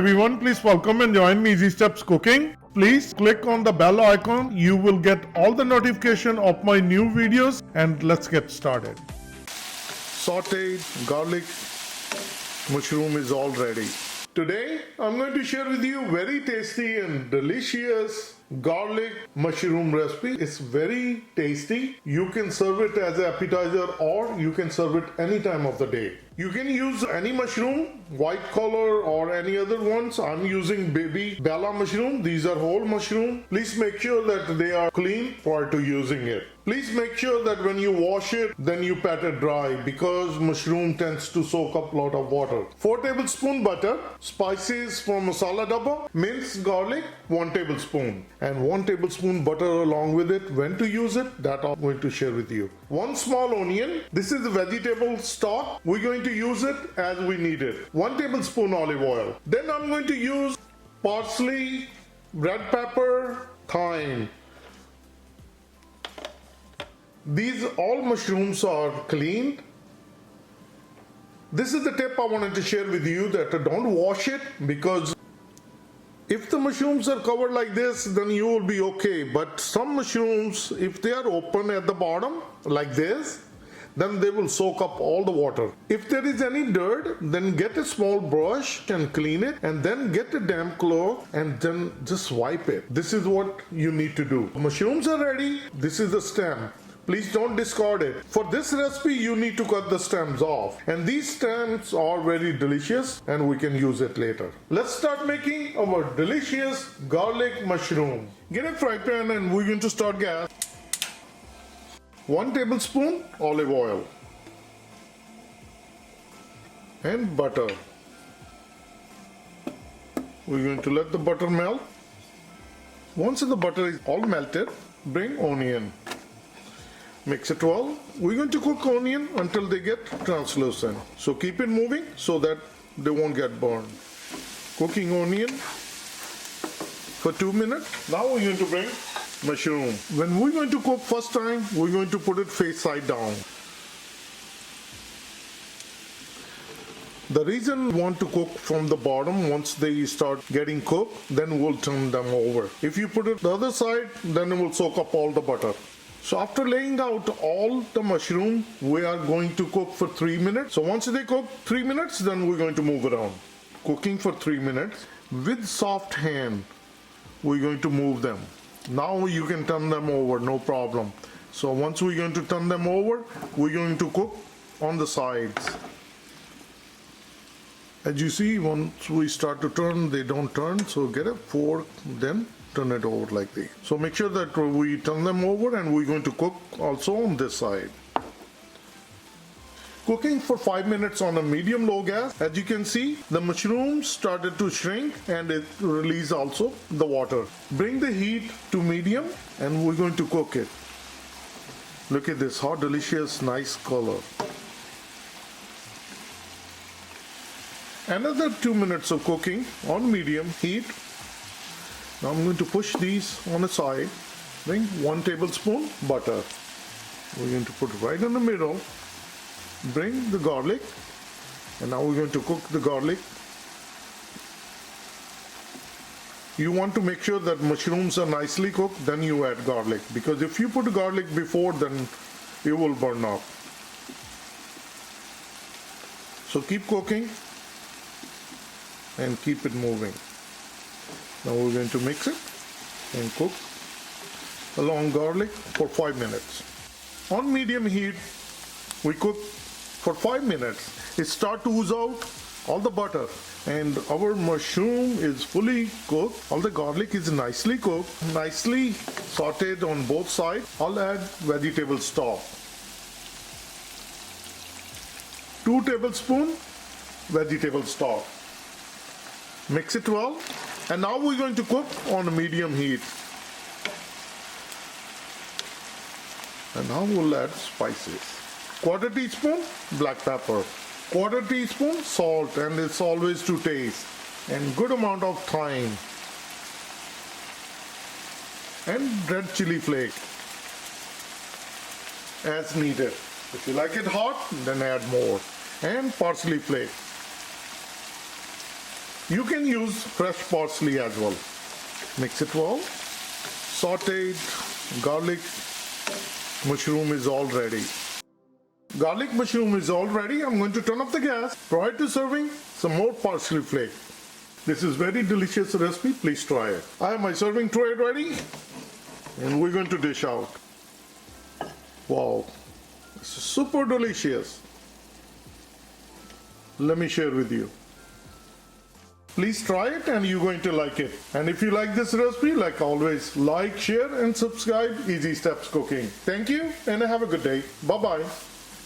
everyone, please welcome and join me Easy Steps Cooking. Please click on the bell icon. You will get all the notification of my new videos, and let's get started. Sauteed garlic mushroom is all ready. Today I'm going to share with you very tasty and delicious garlic mushroom recipe. It's very tasty. You can serve it as an appetizer or you can serve it any time of the day. You can use any mushroom, white color or any other ones. I'm using baby Bella mushroom. These are whole mushroom. Please make sure that they are clean prior to using it. Please make sure that when you wash it, then you pat it dry because mushroom tends to soak up a lot of water. 4 tablespoon butter, spices from masala dabba, minced garlic, 1 tablespoon, and 1 tablespoon butter along with it. When to use it, that I'm going to share with you. 1 small onion. This is the vegetable stock. We're going to use it as we need it. 1 tablespoon olive oil. Then I'm going to use parsley, red pepper, thyme. These all mushrooms are cleaned. This is the tip I wanted to share with you, that don't wash it, because if the mushrooms are covered like this, then you will be okay. But some mushrooms, if they are open at the bottom like this, then they will soak up all the water. If there is any dirt, then get a small brush and clean it, and then get a damp cloth and then just wipe it. This is what you need to do. Mushrooms are ready. This is the stem. Please don't discard it. For this recipe, you need to cut the stems off. And these stems are very delicious and we can use it later. Let's start making our delicious garlic mushroom. Get a fry pan and we're going to start gas. 1 tablespoon olive oil. And butter. We're going to let the butter melt. Once the butter is all melted, bring onion. Mix it well. We're going to cook onion until they get translucent. So keep it moving so that they won't get burned. Cooking onion for 2 minutes. Now we're going to bring mushroom. When we're going to cook first time, we're going to put it face side down. The reason we want to cook from the bottom, once they start getting cooked, then we'll turn them over. If you put it the other side, then it will soak up all the butter. So after laying out all the mushroom, we are going to cook for 3 minutes. So once they cook 3 minutes, then we're going to move around. Cooking for 3 minutes. With soft hand, we're going to move them. Now you can turn them over, no problem. So once we're going to turn them over, we're going to cook on the sides. As you see, once we start to turn, they don't turn. So get a fork, then turn it over like this. So make sure that we turn them over, and we're going to cook also on this side. Cooking for 5 minutes on a medium-low gas. As you can see, the mushrooms started to shrink and it released also the water. Bring the heat to medium and we're going to cook it. Look at this, how delicious, nice color. Another 2 minutes of cooking on medium heat. Now I'm going to push these on the side. Bring 1 tablespoon butter. We're going to put it right in the middle. Bring the garlic. And now we're going to cook the garlic. You want to make sure that mushrooms are nicely cooked, then you add garlic. Because if you put garlic before, then it will burn up. So keep cooking and keep it moving. Now we're going to mix it and cook along garlic for 5 minutes. On medium heat, we cook for 5 minutes. It starts to ooze out all the butter and our mushroom is fully cooked. All the garlic is nicely cooked, nicely sauteed on both sides. I'll add vegetable stock. 2 tablespoons vegetable stock. Mix it well. And now we're going to cook on a medium heat. And now we'll add spices. 1/4 teaspoon black pepper. 1/4 teaspoon salt, and it's always to taste. And good amount of thyme. And red chili flake as needed. If you like it hot, then add more. And parsley flake. You can use fresh parsley as well. Mix it well. Sauteed garlic mushroom is all ready. Garlic mushroom is all ready. I'm going to turn off the gas. Prior to serving, some more parsley flake. This is very delicious recipe. Please try it. I have my serving tray ready and we're going to dish out. Wow, this is super delicious. Let me share with you. Please try it and you're going to like it. And if you like this recipe, like always, like, share and subscribe Easy Steps Cooking. Thank you and have a good day. Bye-bye.